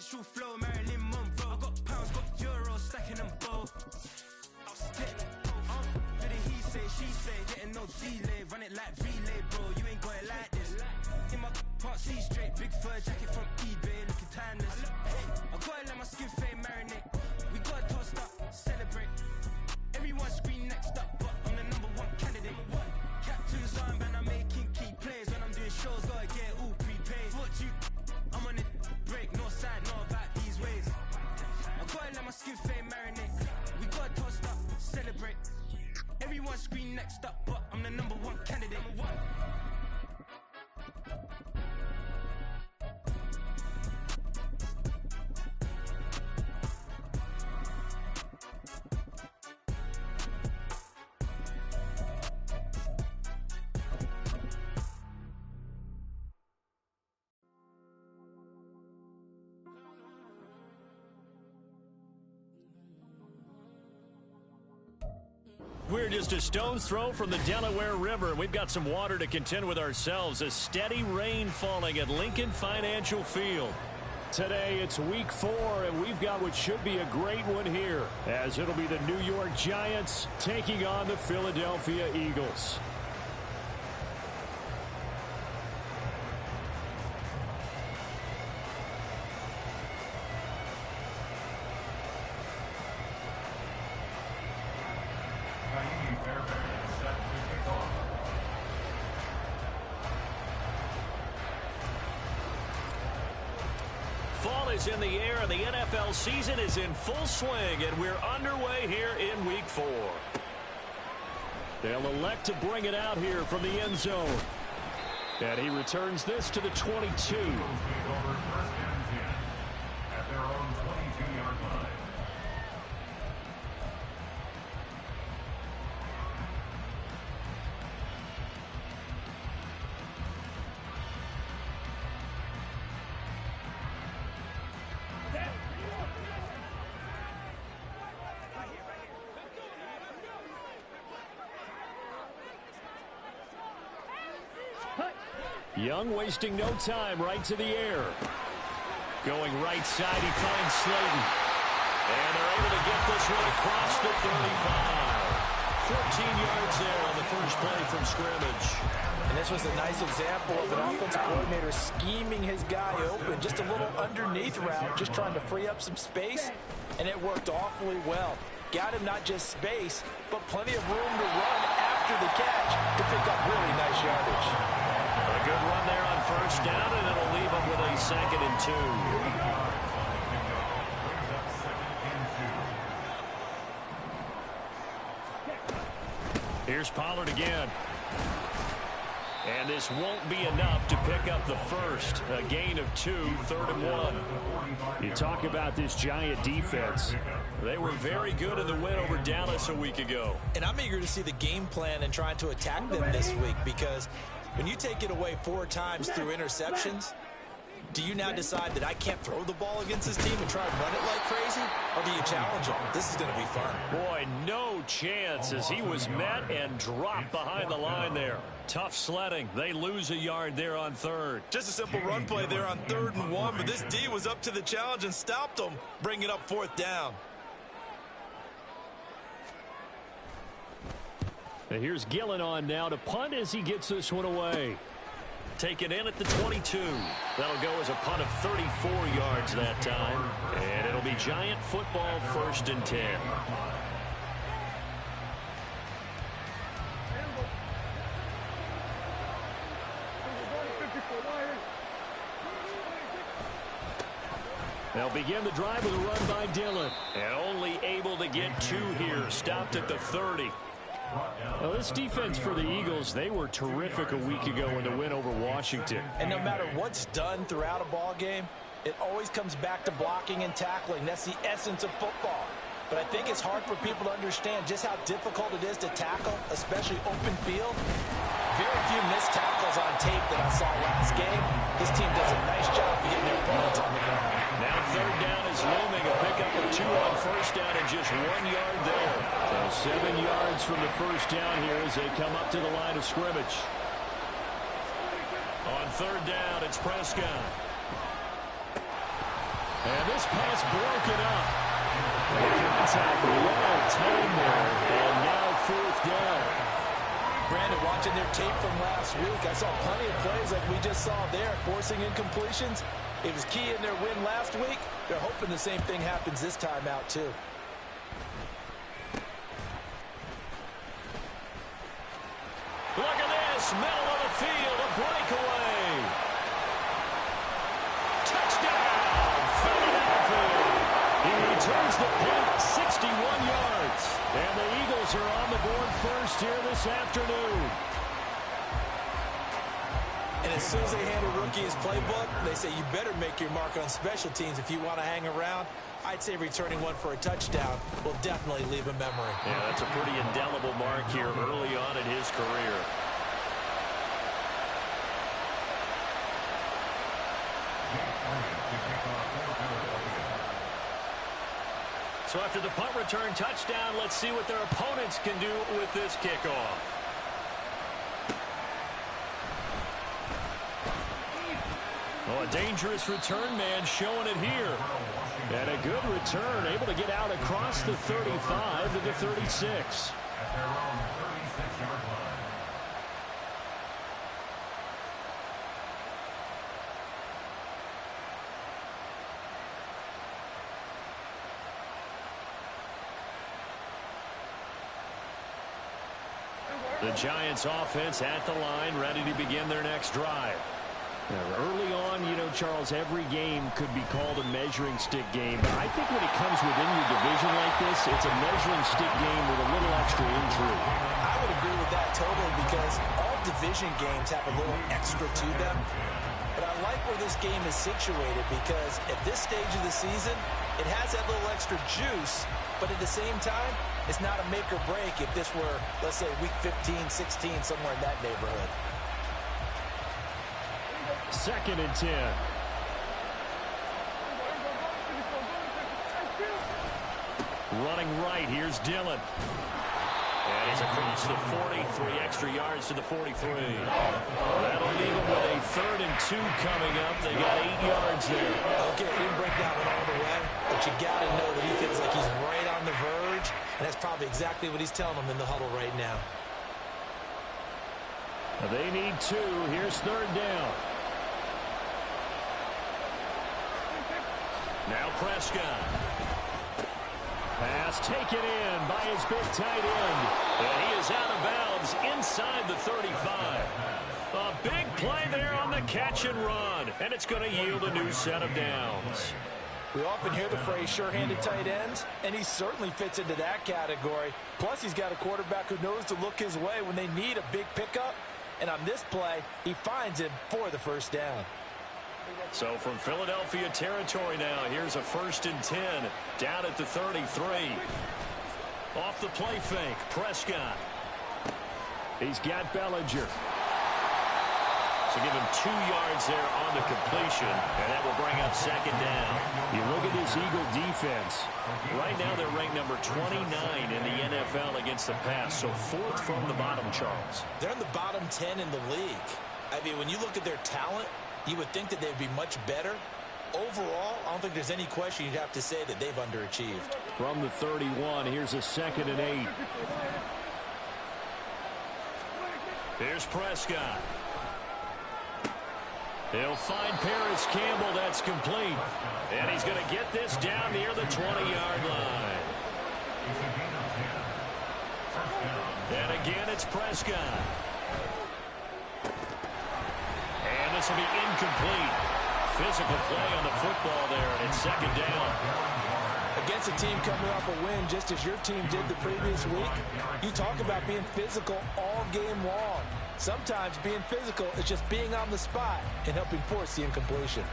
Presidential flow, Marilyn Monroe. I got pounds, got euros, stacking them both. I'll stick. Do the he say, she say, getting no delay. Run it like relay, bro. You ain't got it like this. In my part C straight, big fur jacket from eBay, looking timeless. I gotta let my skin fade marinate. We gotta toast up, celebrate. Everyone scream next up, but I'm the #1 candidate. Captain's armband, I'm making key plays. When I'm doing shows, gotta get it all prepaid. What you? I'm on it, break, no side, no about these ways. I gotta let my skin fade marinate. We gotta toast up, celebrate. Everyone scream next up, but I'm the #1 candidate. We're just a stone's throw from the Delaware River. We've got some water to contend with ourselves. A steady rain falling at Lincoln Financial Field. Today it's week 4, and we've got what should be a great one here, as it'll be the New York Giants taking on the Philadelphia Eagles. Fall is in the air, and the NFL season is in full swing, and we're underway here in week 4. They'll elect to bring it out here from the end zone. And he returns this to the 22. At their own 22-yard line. Young wasting no time, right to the air. Going right side, he finds Slayton. And they're able to get this one across the 35. 14 yards there on the first play from scrimmage. And this was a nice example of an offensive coordinator scheming his guy open. Just a little underneath route, just trying to free up some space. And it worked awfully well. Got him not just space, but plenty of room to run after the catch to pick up really nice yardage. A good run there on first down, and it'll leave him with a 2nd and 2. Here's Pollard again. And this won't be enough to pick up the first. A gain of 2, 3rd and 1. You talk about this Giant defense. They were very good in the win over Dallas a week ago. And I'm eager to see the game plan and trying to attack them this week, because when you take it away 4 times through interceptions, do you now decide that I can't throw the ball against this team and try and run it like crazy? Or do you challenge them? This is going to be fun. Boy, no chance as he was met and dropped behind the line there. Tough sledding. They lose a yard there on 3rd. Just a simple run play there on 3rd and 1, but this D was up to the challenge and stopped them, bringing up 4th down. And here's Gillen on now to punt as he gets this one away. Taken in at the 22. That'll go as a punt of 34 yards that time. And it'll be Giant football, 1st and 10. They'll begin the drive with a run by Dillon. And only able to get 2 here. Stopped at the 30. Well, this defense for the Eagles, they were terrific a week ago in the win over Washington. And no matter what's done throughout a ball game, it always comes back to blocking and tackling. That's the essence of football. But I think it's hard for people to understand just how difficult it is to tackle, especially open field. Very few missed tackles on tape that I saw last game. This team does a nice job of getting their opponents on the ground. Now 3rd down is looming. A pickup of 2 on first down and just 1 yard there. So 7 yards from the first down here as they come up to the line of scrimmage. On 3rd down, it's Prescott. And this pass broken up. Contact well timed there, and now fourth down. Brandon, watching their tape from last week, I saw plenty of plays like we just saw there, forcing incompletions. It was key in their win last week. They're hoping the same thing happens this time out, too. Look at this, middle of the field, a breakaway. Touchdown, Philadelphia. He returns the punt, 61 yards. And the Eagles are on the board first here this afternoon. And as soon as they hand a rookie his playbook, they say you better make your mark on special teams if you want to hang around. I'd say returning one for a touchdown will definitely leave a memory. Yeah, that's a pretty indelible mark here early on in his career. So after the punt return touchdown, let's see what their opponents can do with this kickoff. Oh, a dangerous return man showing it here. And a good return, able to get out across the 35 to the 36. At their own 36-yard line. The Giants offense at the line, ready to begin their next drive. Now, early on, you know, Charles, every game could be called a measuring stick game. But I think when it comes within your division like this, it's a measuring stick game with a little extra intrigue. I would agree with that totally because all division games have a little extra to them. But I like where this game is situated because at this stage of the season, it has that little extra juice. But at the same time, it's not a make or break if this were, let's say, week 15, 16, somewhere in that neighborhood. 2nd and 10. Running right, here's Dillon. And he's across the 40, 3 extra yards to the 43. That'll leave him with a 3rd and 2 coming up. They got 8 yards there. Okay, he didn't break that one all the way, but you got to know that he feels like he's right on the verge, and that's probably exactly what he's telling them in the huddle right now. They need 2. Here's 3rd down. Now Prescott. Pass taken in by his big tight end. And he is out of bounds inside the 35. A big play there on the catch and run. And it's going to yield a new set of downs. We often hear the phrase sure-handed tight ends, and he certainly fits into that category. Plus, he's got a quarterback who knows to look his way when they need a big pickup. And on this play, he finds him for the 1st down. So from Philadelphia territory now, here's a 1st and 10 down at the 33. Off the play fake, Prescott. He's got Bellinger. So give him 2 yards there on the completion, and that will bring up 2nd down. You look at this Eagle defense. Right now they're ranked number 29 in the NFL against the pass, so 4th from the bottom, Charles. They're in the bottom 10 in the league. I mean, when you look at their talent, you would think that they'd be much better. Overall, I don't think there's any question you'd have to say that they've underachieved. From the 31, here's a 2nd and 8. Here's Prescott. They'll find Paris Campbell. That's complete. And he's going to get this down near the 20-yard line. And again, it's Prescott. And this will be incomplete. Physical play on the football there, and it's 2nd down. Against a team coming off a win, just as your team did the previous week, you talk about being physical all game long. Sometimes being physical is just being on the spot and helping force the incompletion.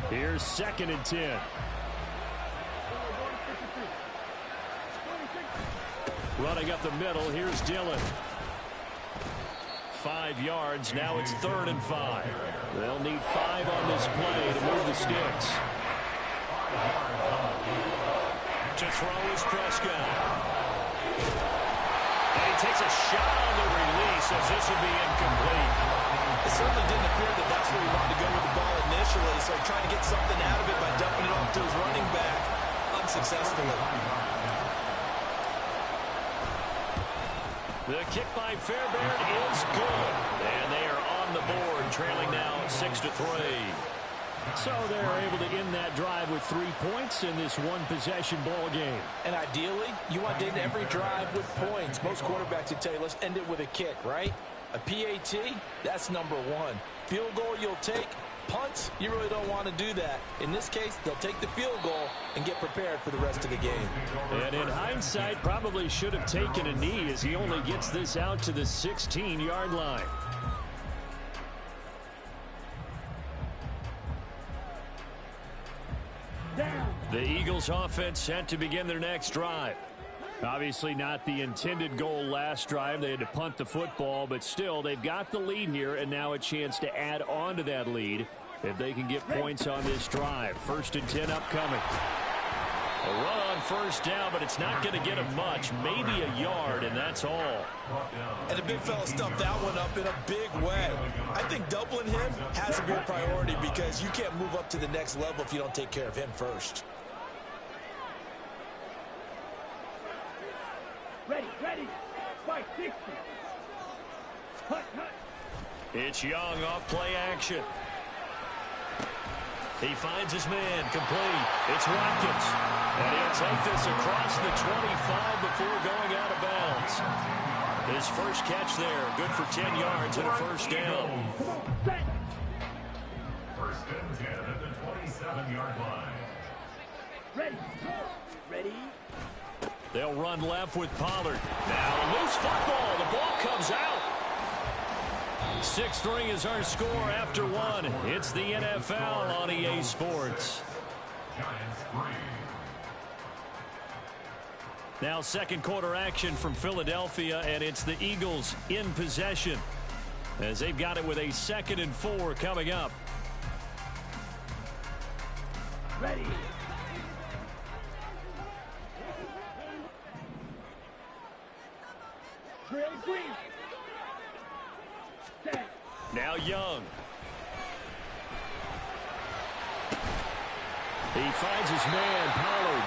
Here's 2nd and 10. Running up the middle, here's Dillon. 5 yards, now it's 3rd and 5. They'll need 5 on this play to move the sticks. To throw is Prescott. And he takes a shot on the release as this will be incomplete. initially, so trying to get something out of it by dumping it off to his running back unsuccessfully. The kick by Fairbairn is good. And they are on the board, trailing now 6-3. So they're able to end that drive with 3 points in this one-possession ball game. And ideally, you want to end every drive with points. Most quarterbacks would tell you, let's end it with a kick, right? A PAT, that's number one. Field goal you'll take. Punts, you really don't want to do that. In this case, they'll take the field goal and get prepared for the rest of the game. And in hindsight, probably should have taken a knee as he only gets this out to the 16-yard line. The Eagles offense set to begin their next drive. Obviously not the intended goal last drive. They had to punt the football, but still they've got the lead here and now a chance to add on to that lead if they can get points on this drive. 1st and 10 upcoming. A run on first down, but it's not going to get him much. Maybe a yard, and that's all. And the big fella stuffed that one up in a big way. I think doubling him has to be a priority because you can't move up to the next level if you don't take care of him first. Ready. 560. Hut. It's Young off play action. He finds his man complete. It's Watkins. And he'll take this across the 25 before going out of bounds. His first catch there, good for 10 yards and a first down. First and 10 at the 27-yard line. Ready. They'll run left with Pollard. Now loose football. The ball comes out. 6-3 is our score after one. It's the NFL on EA Sports. Giants 3. Now second quarter action from Philadelphia, and it's the Eagles in possession as they've got it with a 2nd and 4 coming up. Ready. Trail green. Now Young. He finds his man, Pollard.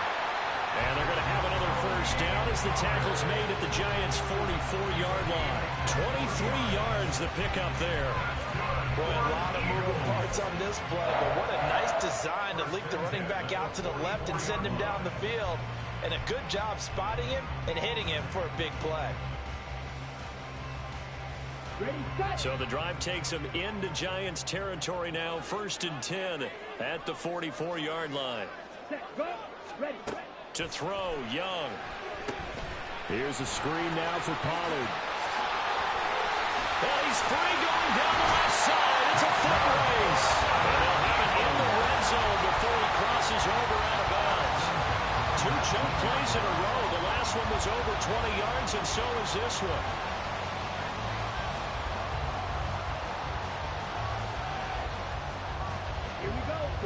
And they're going to have another first down as the tackle's made at the Giants' 44-yard line. 23 yards the pickup there. Boy, a lot of moving parts on this play, but what a nice design to leak the running back out to the left and send him down the field. And a good job spotting him and hitting him for a big play. So the drive takes him into Giants territory now. 1st and 10 at the 44-yard line. Ready. To throw, Young. Here's a screen now for Pollard. And he's free going down the left side. It's a foot race. And they'll have it in the red zone before he crosses over out of bounds. 2 jump plays in a row. The last one was over 20 yards, and so is this one.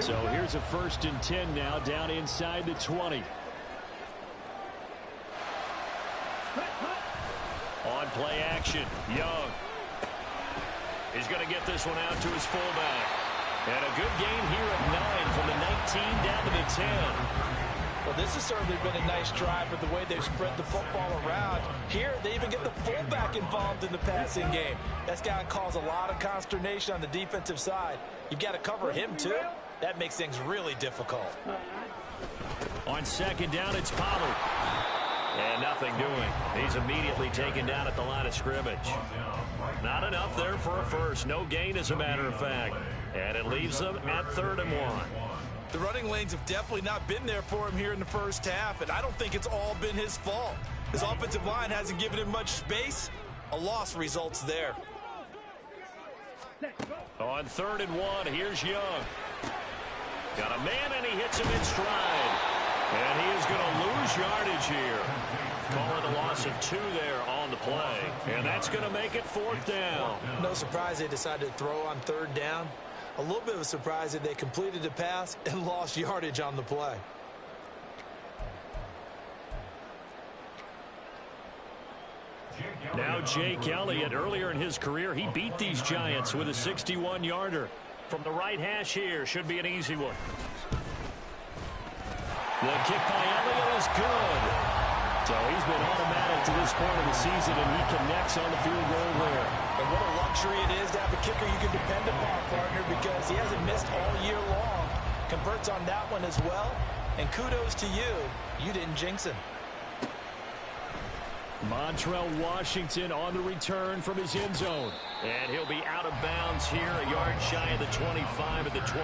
So here's a 1st and 10 now down inside the 20. On play action, Young. He's going to get this one out to his fullback. And a good gain here of 9 from the 19 down to the 10. Well, this has certainly been a nice drive with the way they've spread the football around. Here, they even get the fullback involved in the passing game. That's got to cause a lot of consternation on the defensive side. You've got to cover him, too. That makes things really difficult. On 2nd down, it's Pollard. And nothing doing. He's immediately taken down at the line of scrimmage. Not enough there for a first. No gain, as a matter of fact. And it leaves them at 3rd and 1. The running lanes have definitely not been there for him here in the first half, and I don't think it's all been his fault. His offensive line hasn't given him much space. A loss results there. On 3rd and 1, here's Young. Got a man, and he hits him in stride. And he is going to lose yardage here. Call it a loss of 2 there on the play. And that's going to make it 4th down. No surprise they decided to throw on 3rd down. A little bit of a surprise that they completed the pass and lost yardage on the play. Now Jake Elliott, earlier in his career, he beat these Giants with a 61-yarder. From the right hash here, should be an easy one. The kick by Elliott is good. So he's been automatic to this point of the season, and he connects on the field goal there. And what a luxury it is to have a kicker you can depend upon, partner, because he hasn't missed all year long. Converts on that one as well. And kudos to you. You didn't jinx him. Montrell Washington on the return from his end zone. And he'll be out of bounds here, a yard shy of the 25 at the 24. The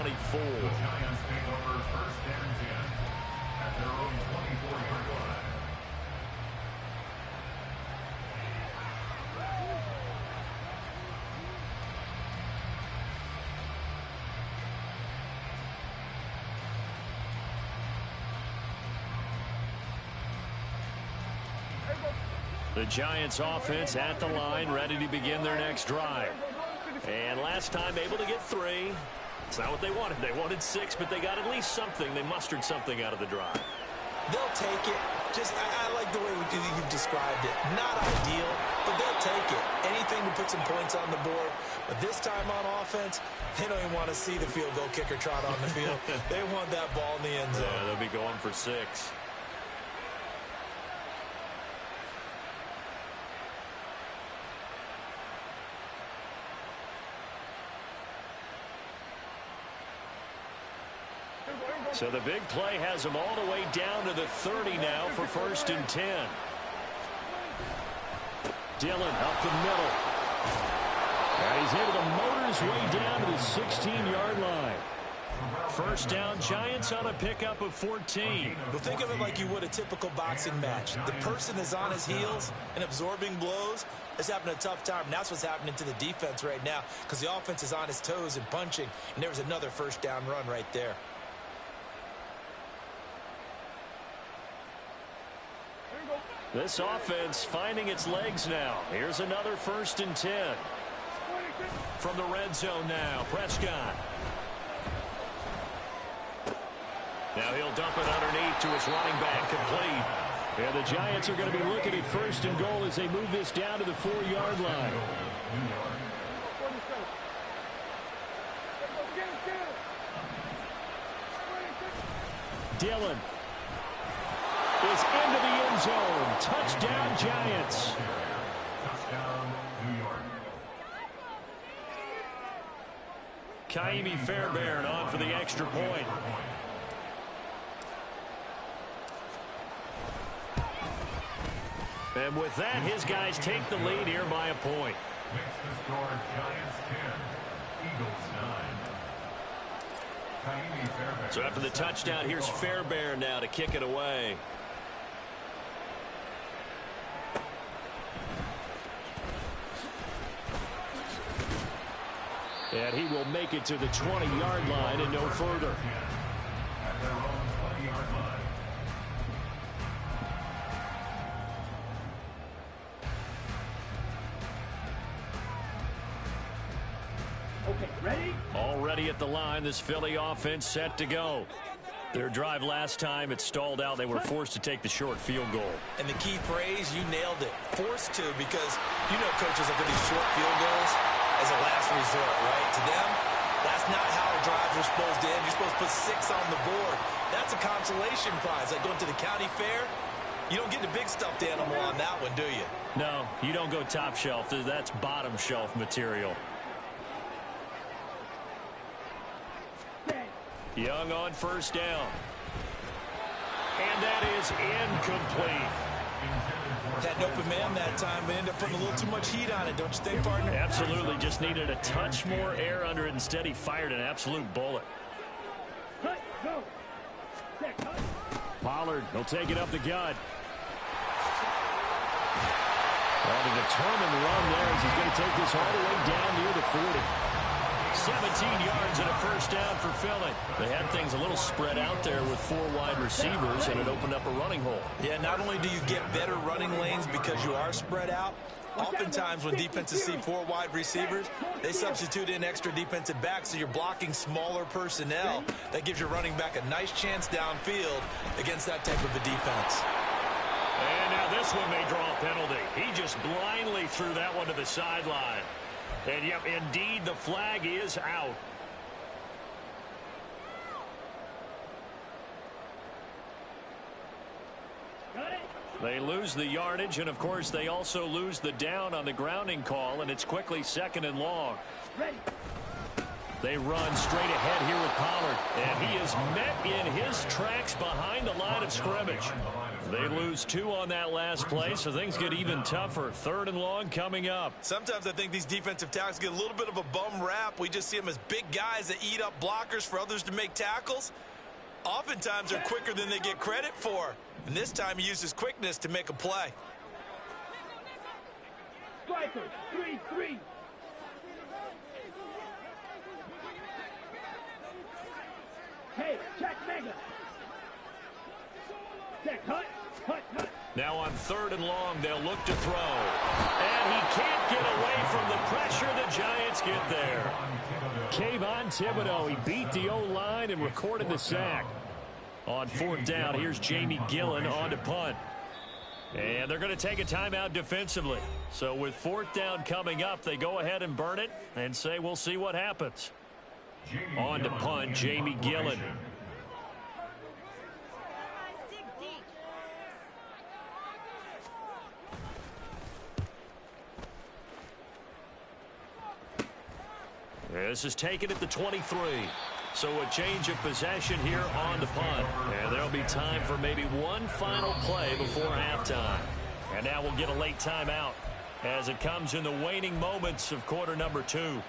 Giants take over first and 10 at their own 24-yard line. The Giants offense at the line, ready to begin their next drive. And last time able to get 3. It's not what they wanted. They wanted 6, but they got at least something. They mustered something out of the drive. They'll take it. I like the way you've described it. Not ideal, but they'll take it. Anything to put some points on the board. But this time on offense, they don't even want to see the field goal kicker trot on the field. They want that ball in the end zone. Yeah, they'll be going for 6. So the big play has him all the way down to the 30 now for first and 10. Dillon up the middle. And he's able to motor his way down to the 16-yard line. First down, Giants on a pickup of 14. Well, think of it like you would a typical boxing match. The person is on his heels and absorbing blows is having a tough time. And that's what's happening to the defense right now because the offense is on his toes and punching. And there's another first down run right there. This offense finding its legs now. Here's another first and 10. From the red zone now, Prescott. Now he'll dump it underneath to his running back, complete. And the Giants are going to be looking at first and goal as they move this down to the 4-yard line. Dillon is into the end zone. Touchdown, Giants. Touchdown, New York. Kaimi Fairbairn on for the extra point. And with that, his guys take the lead here by a point. Makes the score Giants 10, Eagles 9. Kaimi Fairbairn. So after the touchdown, here's Fairbairn now to kick it away. And he will make it to the 20-yard line and no further. At their own 20-yard line. Okay, ready? Already at the line, this Philly offense set to go. Their drive last time, it stalled out. They were forced to take the short field goal. And the key phrase, you nailed it. Forced to, because you know coaches look at these short field goals as a last resort, right? To them, that's not how drives are supposed to end. You're supposed to put 6 on the board. That's a consolation prize. Like going to the county fair, you don't get the big stuffed animal on that one, do you? No, you don't go top shelf. That's bottom shelf material. Young on first down. And that is incomplete. Had an open man that time, but ended up putting a little too much heat on it, don't you think, partner? Absolutely. Just needed a touch more air under it. Instead, he fired an absolute bullet. Cut, go. Check, cut. Pollard, he'll take it up the gut. Well, the determined run there as he's going to take this all the way down near the 40. 17 yards and a first down for Philly. They had things a little spread out there with 4 wide receivers, and it opened up a running hole. Yeah, not only do you get better running lanes because you are spread out, oftentimes when defenses see 4 wide receivers, they substitute in extra defensive backs, so you're blocking smaller personnel. That gives your running back a nice chance downfield against that type of a defense. And now this one may draw a penalty. He just blindly threw that one to the sideline. And, yep, indeed, the flag is out. They lose the yardage, and, of course, they also lose the down on the grounding call, and it's quickly 2nd and long. Ready. They run straight ahead here with Pollard, and he is met in his tracks behind the line of scrimmage. They lose 2 on that last play, so things get even tougher. 3rd and long coming up. Sometimes I think these defensive tackles get a little bit of a bum rap. We just see them as big guys that eat up blockers for others to make tackles. Oftentimes they're quicker than they get credit for. And this time he uses quickness to make a play. Strikers, 3-3. Hey, check mega. Check, hut. Now on 3rd and long, they'll look to throw. And he can't get away from the pressure. The Giants get there. Kayvon Thibodeau, he beat the O-line and recorded the sack. On 4th down, here's Jamie Gillen on to punt. And they're going to take a timeout defensively. So with 4th down coming up, they go ahead and burn it and say we'll see what happens. On to punt, Jamie Gillen. This is taken at the 23. So a change of possession here on the punt. And there'll be time for maybe one final play before halftime. And now we'll get a late timeout as it comes in the waning moments of quarter number 2.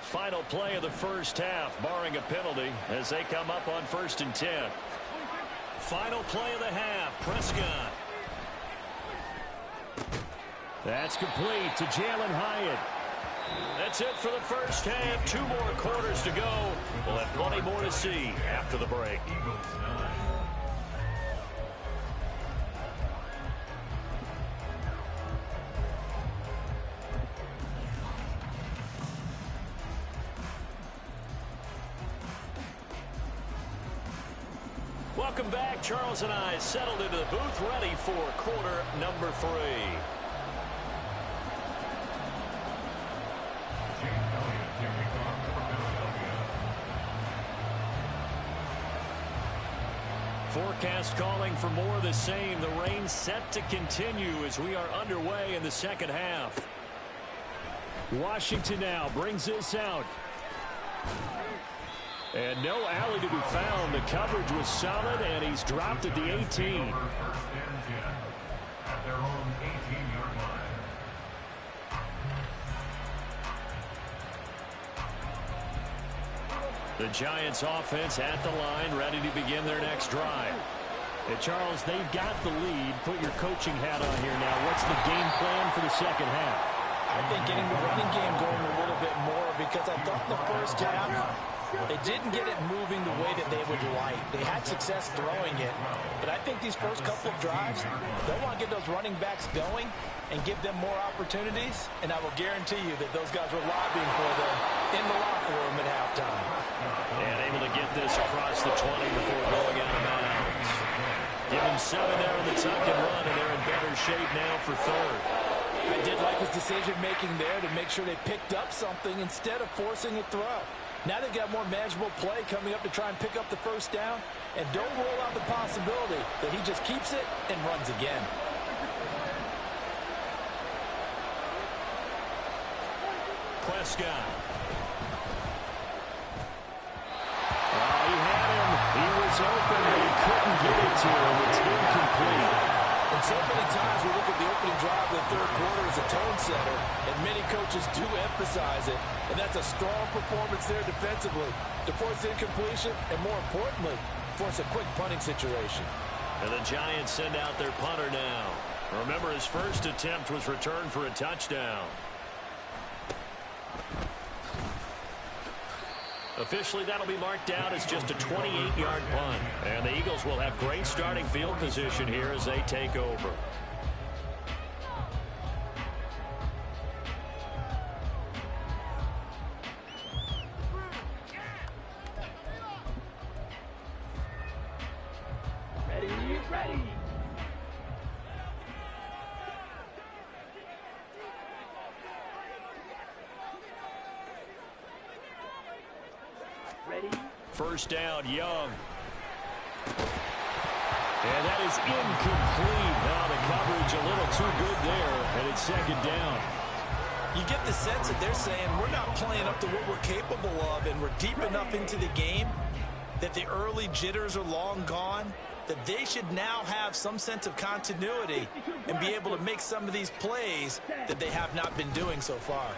Final play of the first half, barring a penalty, as they come up on 1st and 10. Final play of the half, Prescott. That's complete to Jalen Hyatt. That's it for the first half. 2 more quarters to go. We'll have plenty more to see after the break. Welcome back. Charles and I settled into the booth, ready for quarter number 3. Forecast calling for more of the same. The rain set to continue as we are underway in the second half. Washington now brings this out. And no alley to be found. The coverage was solid, and he's dropped at the 18. First and 10 at their own 18-yard line. The Giants offense at the line, ready to begin their next drive. And Charles, they've got the lead. Put your coaching hat on here now. What's the game plan for the second half? I think getting the running game going a little bit more, because I thought in the first half they didn't get it moving the way that they would like. They had success throwing it, but I think these first couple of drives, they want to get those running backs going and give them more opportunities, and I will guarantee you that those guys were lobbying for them in the locker room at halftime. And able to get this across the 20 before going out of bounds. Give them 7 there on the tuck and run, and they're in better shape now for 3rd. I did like his decision-making there to make sure they picked up something instead of forcing a throw. Now they've got more manageable play coming up to try and pick up the first down, and don't rule out the possibility that he just keeps it and runs again. Prescott. He had him. He was open, but he couldn't get it to him. It's incomplete. And so many times we look at the opening drive of the third quarter as a tone setter, and many coaches do emphasize it, and that's a strong performance there defensively to force incompletion and, more importantly, force a quick punting situation. And the Giants send out their punter now. Remember, his first attempt was returned for a touchdown. Officially, that'll be marked out as just a 28-yard punt. And the Eagles will have great starting field position here as they take over. Ready. first down. Young. And that is incomplete. Now the coverage a little too good there, and it's second down. You get the sense that they're saying we're not playing up to what we're capable of, and we're deep enough into the game that the early jitters are long gone, that they should now have some sense of continuity and be able to make some of these plays that they have not been doing so far.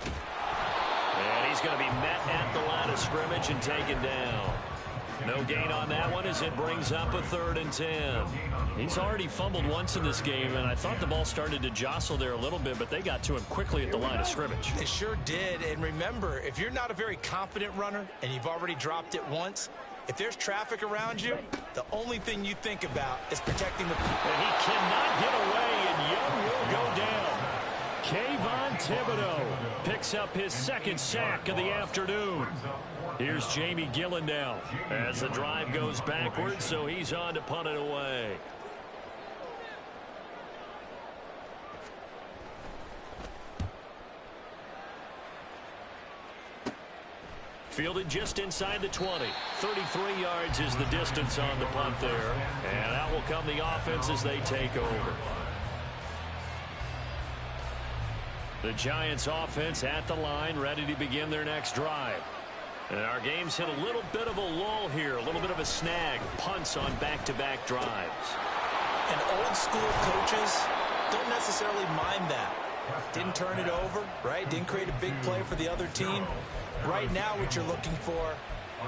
And he's going to be met at the line of scrimmage and taken down. No gain on that one as it brings up a 3rd and 10. He's already fumbled once in this game, and I thought the ball started to jostle there a little bit, but they got to him quickly at the line of scrimmage. They sure did, and remember, if you're not a very confident runner and you've already dropped it once, if there's traffic around you, the only thing you think about is protecting the... And he cannot get away, and Young will go down. Kayvon Thibodeau picks up his 2nd sack of the afternoon. Here's Jamie Gillendow as the drive goes backwards, so he's on to punt it away. Fielded just inside the 20. 33 yards is the distance on the punt there. And out will come the offense as they take over. The Giants offense at the line, ready to begin their next drive. And our game's hit a little bit of a lull here, a little bit of a snag. Punts on back-to-back drives. And old school coaches don't necessarily mind that. Didn't turn it over, right? Didn't create a big play for the other team. Right now what you're looking for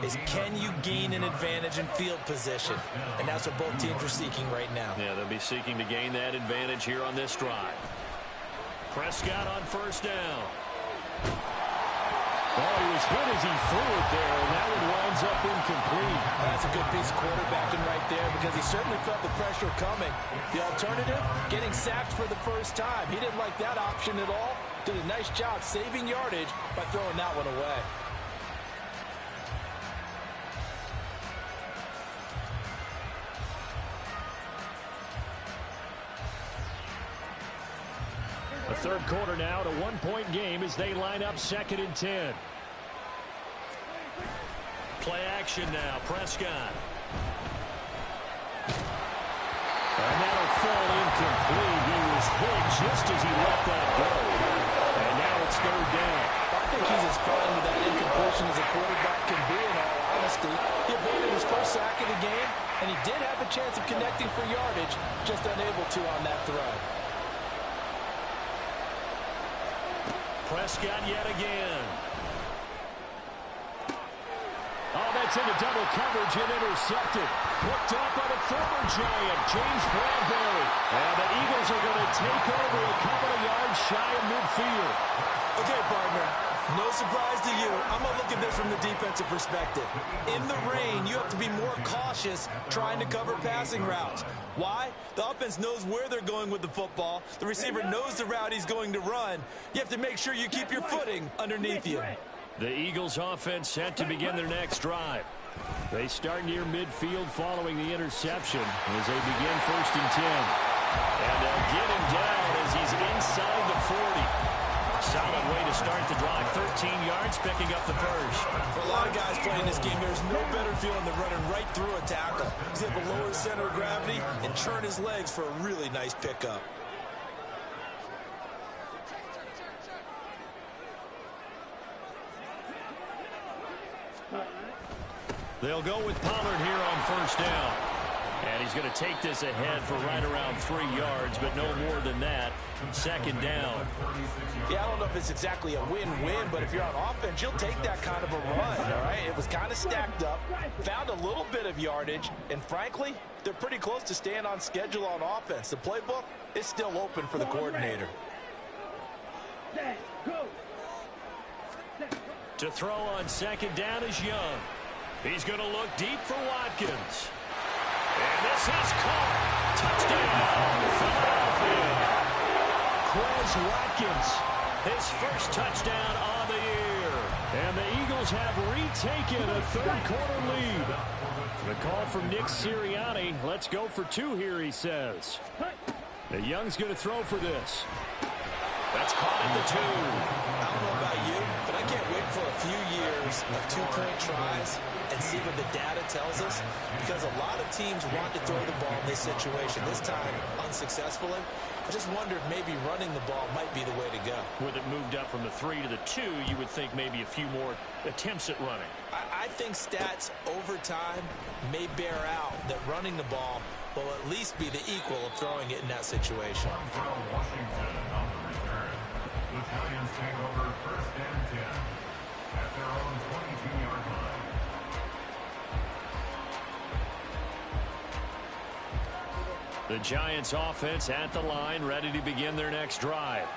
is can you gain an advantage in field position? And that's what both teams are seeking right now. Yeah, they'll be seeking to gain that advantage here on this drive. Prescott on first down. Oh, he was hit as he threw it there, and that one winds up incomplete. That's a good piece of quarterbacking right there because he certainly felt the pressure coming. The alternative, getting sacked for the first time. He didn't like that option at all. Did a nice job saving yardage by throwing that one away. A third quarter now, a one-point game as they line up 2nd and 10. Play action now, Prescott. And that'll fall incomplete. He was hit just as he let that go. And now it's 3rd down. I think he's as fine with that incompletion as a quarterback can be, in all honesty. He avoided his first sack of the game, and he did have a chance of connecting for yardage, just unable to on that throw. Prescott yet again. Oh, that's into double coverage and intercepted. Picked up by the former Giant, James Bradbury. And the Eagles are going to take over a couple of yards shy of midfield. Okay, partner, no surprise to you. I'm going to look at this from the defensive perspective. In the rain, you have to be more cautious trying to cover passing routes. Why? The offense knows where they're going with the football. The receiver knows the route he's going to run. You have to make sure you keep your footing underneath you. The Eagles offense set to begin their next drive. They start near midfield following the interception as they begin 1st and 10. And they'll get him down as he's inside the 40. Solid way to start the drive. 13 yards, picking up the first. For a lot of guys playing this game, there's no better feeling than running right through a tackle. He's able to lower his center of gravity and churn his legs for a really nice pickup. They'll go with Pollard here on first down. And he's going to take this ahead for right around 3 yards, but no more than that. 2nd down. Yeah, I don't know if it's exactly a win-win, but if you're on offense, you'll take that kind of a run, all right? It was kind of stacked up, found a little bit of yardage, and frankly, they're pretty close to staying on schedule on offense. The playbook is still open for the coordinator. To throw on 2nd down is Young. He's going to look deep for Watkins. And this is caught. Touchdown, Philadelphia. Quez Watkins, his first touchdown on the year. And the Eagles have retaken a third-quarter lead. The call from Nick Sirianni. Let's go for 2 here, he says. The Young's going to throw for this. That's caught at the 2. I don't know about you, but I can't wait for a few years years of two-point tries and see what the data tells us, because a lot of teams want to throw the ball in this situation. This time, unsuccessfully. I just wonder if maybe running the ball might be the way to go. With it moved up from the 3 to the 2, you would think maybe a few more attempts at running. I think stats over time may bear out that running the ball will at least be the equal of throwing it in that situation. Washington on the return. The Giants take over first and 10 at their own 22-yard line. The Giants offense at the line, ready to begin their next drive.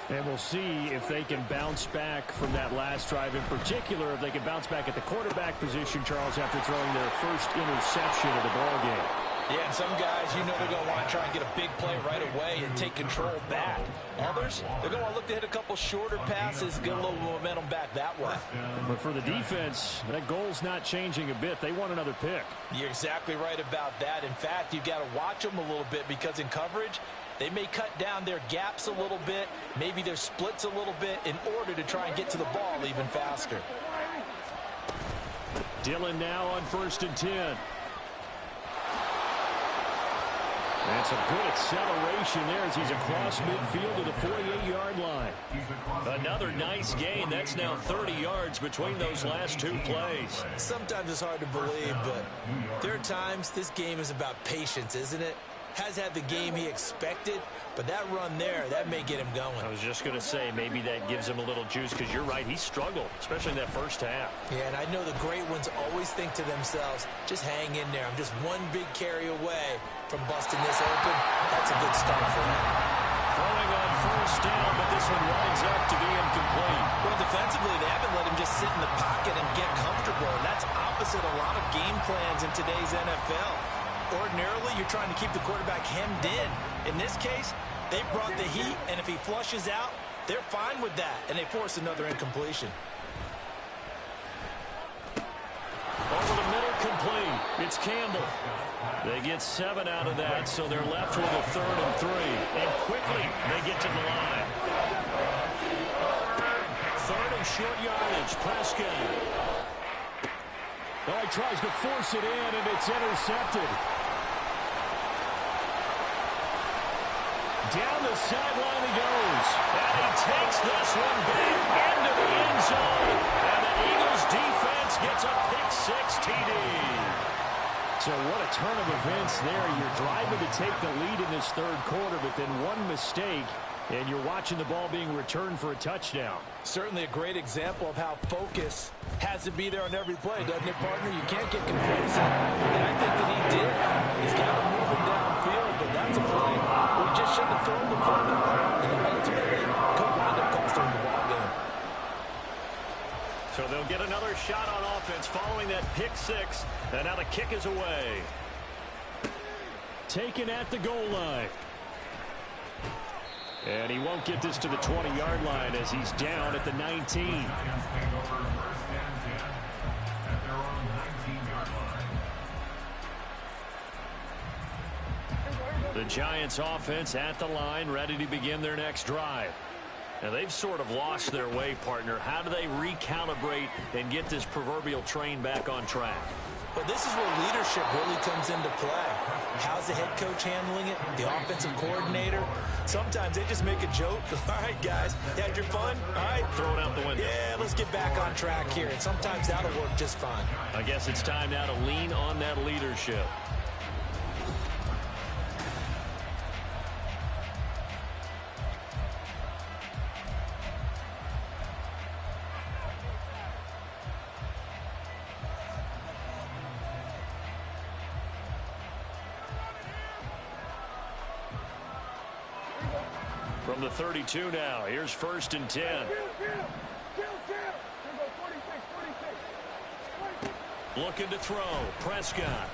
And we'll see if they can bounce back from that last drive. In particular, if they can bounce back at the quarterback position, Charles, after throwing their first interception of the ballgame. Yeah, and some guys, you know they're going to want to try and get a big play right away and take control back. Others, they're going to want to look to hit a couple shorter passes, get a little momentum back that way. But for the defense, that goal's not changing a bit. They want another pick. You're exactly right about that. In fact, you've got to watch them a little bit, because in coverage, they may cut down their gaps a little bit, maybe their splits a little bit, in order to try and get to the ball even faster. Dillon now on 1st and 10. And some good acceleration there as he's across midfield to the 48-yard line. Another nice gain. That's now 30 yards between those last two plays. Sometimes it's hard to believe, but there are times this game is about patience, isn't it? Has had the game he expected, but that run there, that may get him going. I was just going to say, maybe that gives him a little juice, because you're right, he struggled, especially in that first half. Yeah, and I know the great ones always think to themselves, just hang in there. I'm just one big carry away from busting this open. That's a good start for him. Throwing on 1st down, but this one winds up to be incomplete. Well, defensively, they haven't let him just sit in the pocket and get comfortable, and that's opposite a lot of game plans in today's NFL. Ordinarily, you're trying to keep the quarterback hemmed in. In this case, they brought the heat, and if he flushes out, they're fine with that, and they force another incompletion. Over the middle, complete. It's Campbell. They get 7 out of that, so they're left with a 3rd and 3. And quickly, they get to the line. 3rd and short yardage. Prescott. Oh, he tries to force it in, and it's intercepted. Down the sideline he goes. And he takes this one back into the end zone. And the Eagles defense gets a pick-6 TD. So what a turn of events there. You're driving to take the lead in this 3rd quarter, but then one mistake, and you're watching the ball being returned for a touchdown. Certainly a great example of how focus has to be there on every play, doesn't it, partner? You can't get complacent. And I think that he did. He's kind of moving downfield, but that's a play where he just shouldn't have thrown the football. And ultimately, could wind up costing the ball game. So they'll get another shot on offense following that pick-6. And now the kick is away. Taken at the goal line. And he won't get this to the 20-yard line as he's down at the 19. The Giants offense at the line, ready to begin their next drive. Now they've sort of lost their way, partner. How do they recalibrate and get this proverbial train back on track? Well, this is where leadership really comes into play. How's the head coach handling it? The offensive coordinator? Sometimes they just make a joke. All right, guys, you had your fun? All right. Throw it out the window. Yeah, let's get back on track here. And sometimes that'll work just fine. I guess it's time now to lean on that leadership. From the 32 now, here's 1st and 10. Looking to throw, Prescott.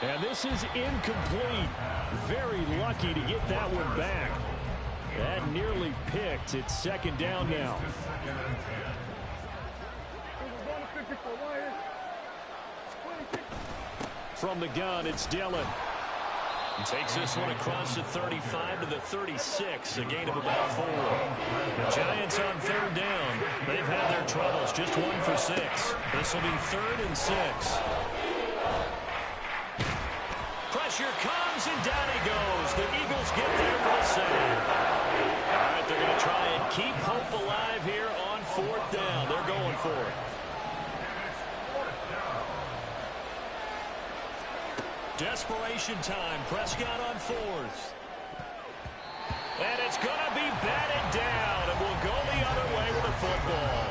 And this is incomplete. Very lucky to get that one back. That nearly picked. It's 2nd down now. From the gun, it's Dillon. And takes this one across the 35 to the 36, a gain of about 4. The Giants on third down. They've had their troubles, just 1 for 6. This will be 3rd and 6. Pressure comes, and down he goes. The Eagles get there for the sack. All right, they're going to try and keep hope alive here on 4th down. They're going for it. Desperation time. Prescott on 4th. And it's going to be batted down, and we'll go the other way with the football.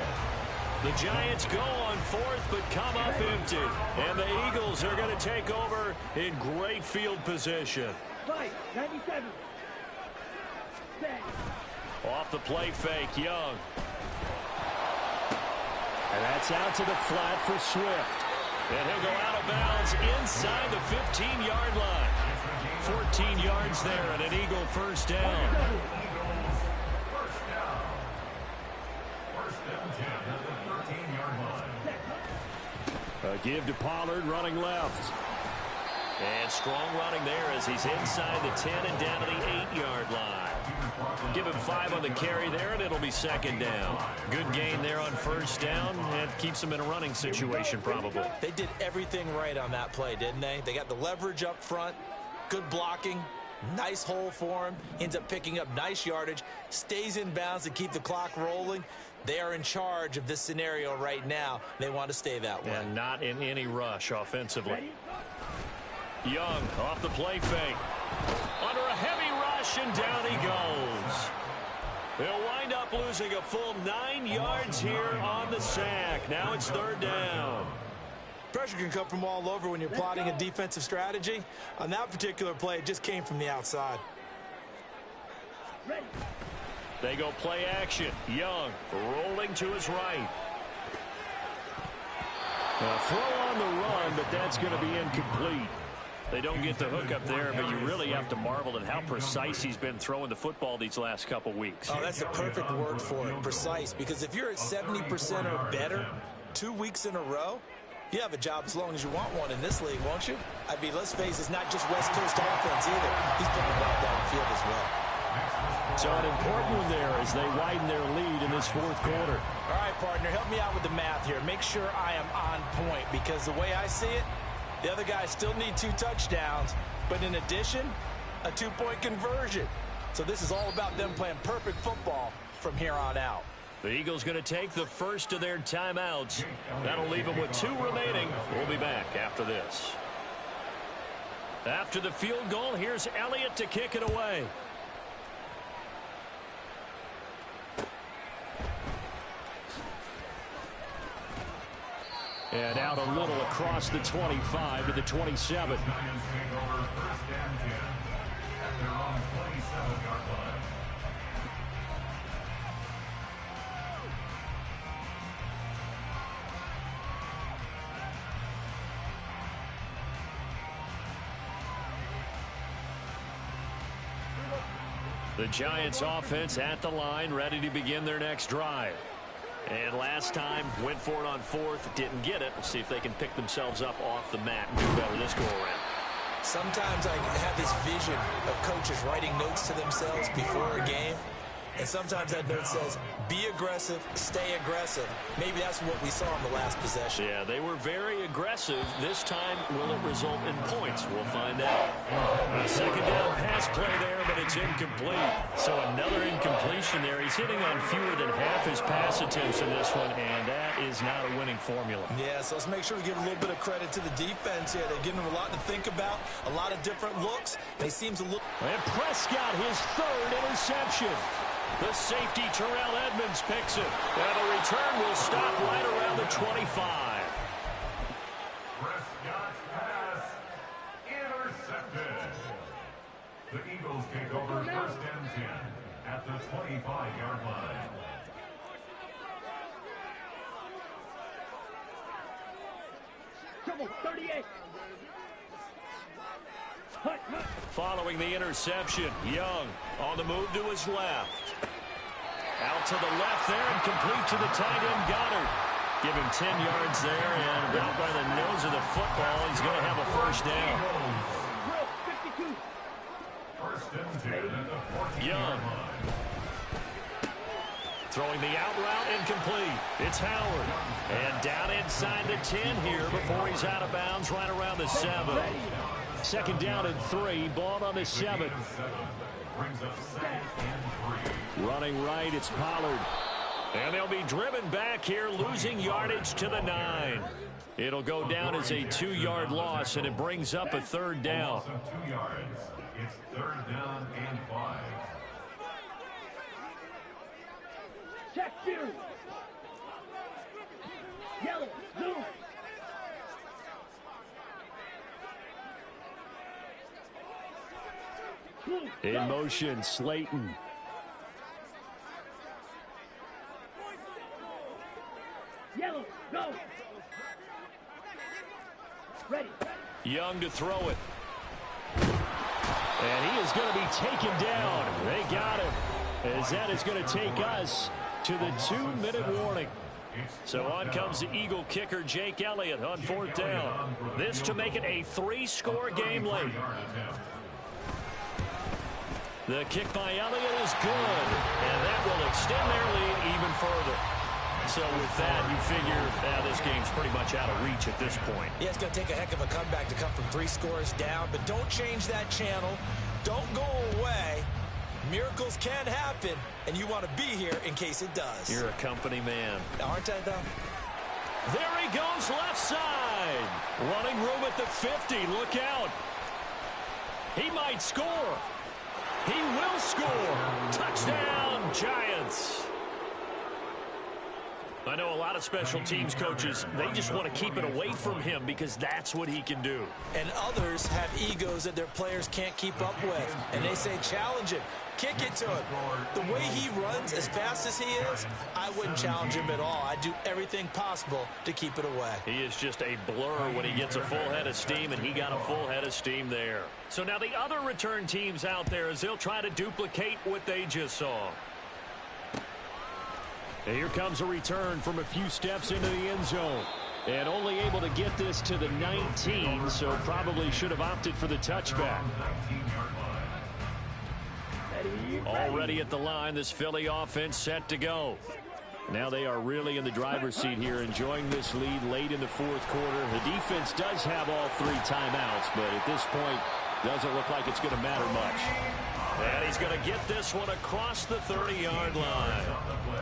The Giants go on 4th, but come up empty. And the Eagles are going to take over in great field position. 97. Off the play fake, Young. And that's out to the flat for Swift. And he'll go out of bounds inside the 15-yard line. 14 yards there and an Eagle first down. First down 10 at the 13-yard line. A give to Pollard running left. And strong running there as he's inside the 10 and down to the 8-yard line. Give him 5 on the carry there, and it'll be 2nd down. Good gain there on first down, and keeps him in a running situation probably. They did everything right on that play, didn't they? They got the leverage up front, good blocking, nice hole for him, ends up picking up nice yardage, stays in bounds to keep the clock rolling. They are in charge of this scenario right now. They want to stay that way. And not in any rush offensively. Young off the play fake. Under a heavy rush, and down he goes. They'll wind up losing a full 9 yards here on the sack. Now it's 3rd down. Pressure can come from all over when you're plotting a defensive strategy. On that particular play, it just came from the outside. They go play action. Young rolling to his right. A throw on the run, but that's going to be incomplete. They don't get the hook up there, but you really have to marvel at how precise he's been throwing the football these last couple weeks. Oh, that's the perfect word for it, precise. Because if you're at 70% or better 2 weeks in a row, you have a job as long as you want one in this league, won't you? I mean, let's face it, it's not just West Coast offense either. He's putting the ball downfield as well. So an important one there as they widen their lead in this 4th quarter. All right, partner, help me out with the math here. Make sure I am on point, because the way I see it, the other guys still need 2 touchdowns, but in addition, a 2-point conversion. So this is all about them playing perfect football from here on out. The Eagles going to take the first of their timeouts. That'll leave them with 2 remaining. We'll be back after this. After the field goal, here's Elliott to kick it away. And out a little across the 25 to the 27. Giants take over first down 10 at their own 27-yard line. The Giants offense at the line, ready to begin their next drive. And last time, went for it on 4th, didn't get it. We'll see if they can pick themselves up off the mat and do better this go-around. Sometimes I have this vision of coaches writing notes to themselves before a game. And sometimes that note says, be aggressive, stay aggressive. Maybe that's what we saw in the last possession. Yeah, they were very aggressive. This time, will it result in points? We'll find out. A 2nd down pass play there, but it's incomplete. So another incompletion there. He's hitting on fewer than half his pass attempts in this one, and that is not a winning formula. Yeah, so let's make sure we give a little bit of credit to the defense here. They're giving them a lot to think about, a lot of different looks. They seem to look. And Prescott, his 3rd interception. The safety, Terrell Edmonds, picks it. And the return will stop right around the 25. Prescott's pass intercepted. The Eagles take over first and 10 at the 25-yard line. Trouble, 38. Following the interception, Young on the move to his left. Out to the left there and complete to the tight end, Goddard. Give him 10 yards there, and right by the nose of the football, he's going to have a first down. Drill, 52. Young. Throwing the out route incomplete. It's Howard. And down inside the 10 here before he's out of bounds right around the 7. Second down and 3. Ball on the 7. Running right, it's Pollard. And they'll be driven back here, losing yardage to the 9. It'll go down as a 2-yard loss, and it brings up a third down. 2 yards. It's third down and 5. Check 2. Yellow, zoom. In motion, Slayton. Yellow, go. Ready. Young to throw it. And he is going to be taken down. They got him. As that is going to take us to the 2-minute warning. So on comes the Eagle kicker, Jake Elliott, on fourth down. This to make it a 3-score game late. The kick by Elliott is good. And that will extend their lead even further. So with that, you figure this game's pretty much out of reach at this point. Yeah, it's going to take a heck of a comeback to come from 3 scores down, but don't change that channel. Don't go away. Miracles can happen, and you want to be here in case it does. You're a company man. Aren't I, though? There he goes, left side. Running room at the 50. Look out. He might score. He will score. Touchdown, Giants. I know a lot of special teams coaches, they just want to keep it away from him because that's what he can do. And others have egos that their players can't keep up with. And they say, challenge him. Kick it to him. The way he runs as fast as he is, I wouldn't challenge him at all. I'd do everything possible to keep it away. He is just a blur when he gets a full head of steam, and he got a full head of steam there. So now the other return teams out there as they'll try to duplicate what they just saw. And here comes a return from a few steps into the end zone. And only able to get this to the 19, so probably should have opted for the touchback. Already at the line, this Philly offense set to go. Now they are really in the driver's seat here, enjoying this lead late in the fourth quarter. The defense does have all 3 timeouts, but at this point, doesn't look like it's going to matter much. And he's going to get this one across the 30-yard line.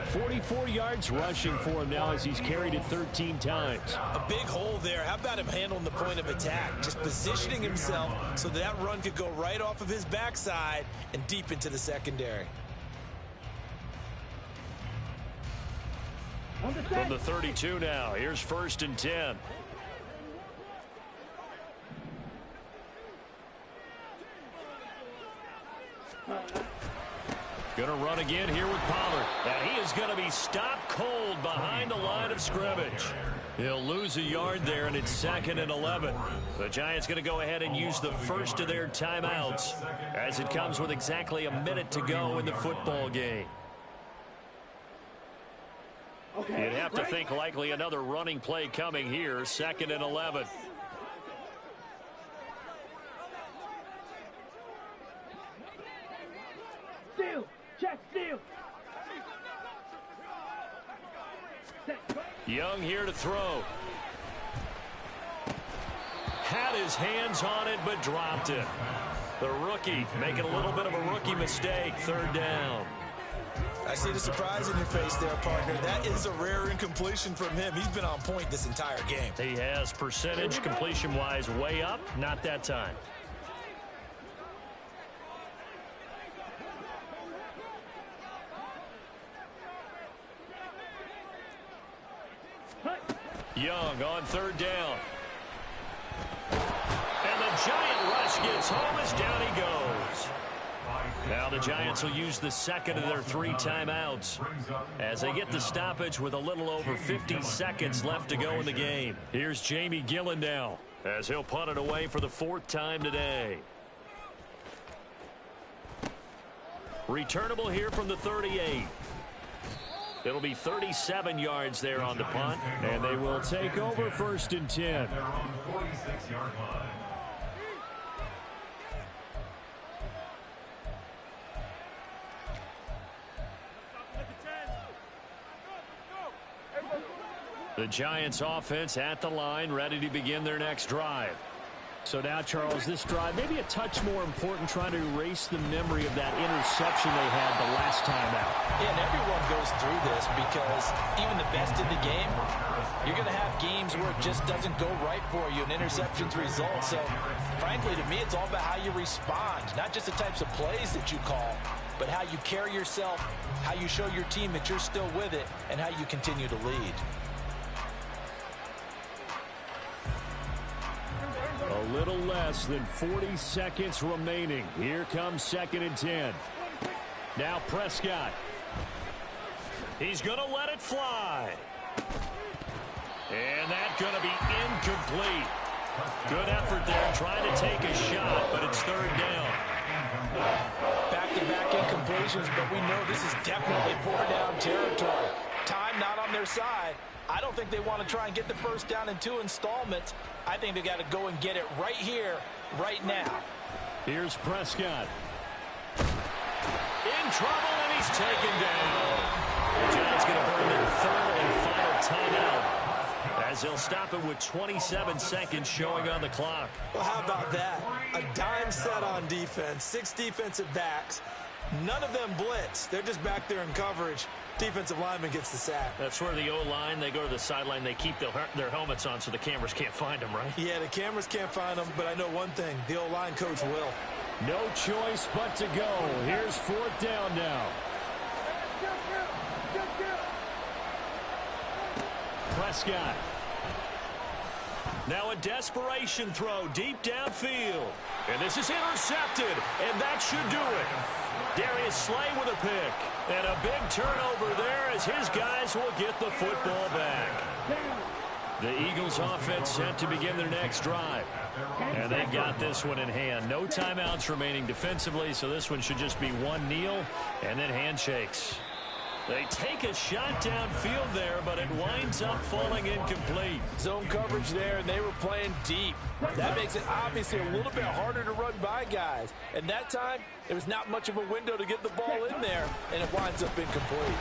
44 yards rushing for him now as he's carried it 13 times. A big hole there. How about him handling the point of attack? Just positioning himself so that run could go right off of his backside and deep into the secondary. From the 32 now, here's 1st and 10. Going to run again here with Pollard. And he is going to be stopped cold behind the line of scrimmage. He'll lose a yard there, and it's 2nd and 11. The Giants going to go ahead and use the first of their timeouts as it comes with exactly a minute to go in the football game. You'd have to think likely another running play coming here, 2nd and 11. Steal. Check steal. Young here to throw. Had his hands on it, but dropped it. The rookie making a little bit of a rookie mistake, 3rd down. I see the surprise in your face there, partner. That is a rare incompletion from him. He's been on point this entire game. He has, percentage completion-wise way up, not that time. Young on 3rd down. And the Giant rush gets home as down he goes. Now the Giants will use the 2nd of their 3 timeouts as they get the stoppage with a little over 50 seconds left to go in the game. Here's Jamie Gillen now as he'll punt it away for the 4th time today. Returnable here from the 38. It'll be 37 yards there on the punt, and they will take over 1st and 10. Their own 46-yard line. The Giants offense at the line, ready to begin their next drive. So now, Charles, this drive maybe a touch more important, trying to erase the memory of that interception they had the last time out. Yeah, and everyone goes through this because even the best in the game, you're going to have games where it just doesn't go right for you, and interceptions result. So, frankly, to me, it's all about how you respond, not just the types of plays that you call, but how you carry yourself, how you show your team that you're still with it, and how you continue to lead. A little less than 40 seconds remaining. Here comes 2nd and 10. Now Prescott. He's going to let it fly. And that's going to be incomplete. Good effort there trying to take a shot, but it's 3rd down. Back-to-back incompletions, but we know this is definitely 4-down territory. Time not on their side. I don't think they want to try and get the 1st down in 2 installments. I think they got to go and get it right here, right now. Here's Prescott. In trouble, and he's taken down. The Giants going to burn their 3rd and final timeout, as they'll stop it with 27 seconds showing on the clock. Well, how about that? A dime set on defense, 6 defensive backs. None of them blitz. They're just back there in coverage. Defensive lineman gets the sack. That's where the O-line, they go to the sideline, they keep their helmets on so the cameras can't find them, right? Yeah, the cameras can't find them, but I know one thing. The O-line coach will. No choice but to go. Here's 4th down now. Prescott. Now a desperation throw deep downfield. And this is intercepted, and that should do it. Darius Slay with a pick. And a big turnover there as his guys will get the football back. The Eagles offense set to begin their next drive. And they've got this one in hand. No timeouts remaining defensively, so this one should just be one kneel and then handshakes. They take a shot downfield there, but it winds up falling incomplete. Zone coverage there, and they were playing deep. That makes it obviously a little bit harder to run by guys. And that time, there was not much of a window to get the ball in there, and it winds up incomplete.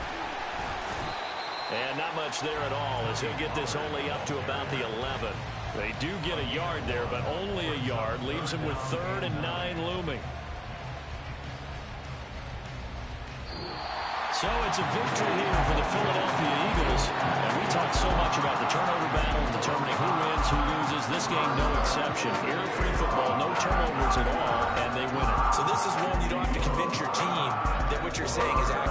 And not much there at all, as he'll get this only up to about the 11. They do get a yard there, but only a yard. Leaves him with 3rd and 9 looming. So it's a victory here for the Philadelphia Eagles. And we talked so much about the turnover battle, determining who wins, who loses. This game, no exception. Error-free football, no turnovers at all, and they win it. So this is one you don't have to convince your team that what you're saying is accurate.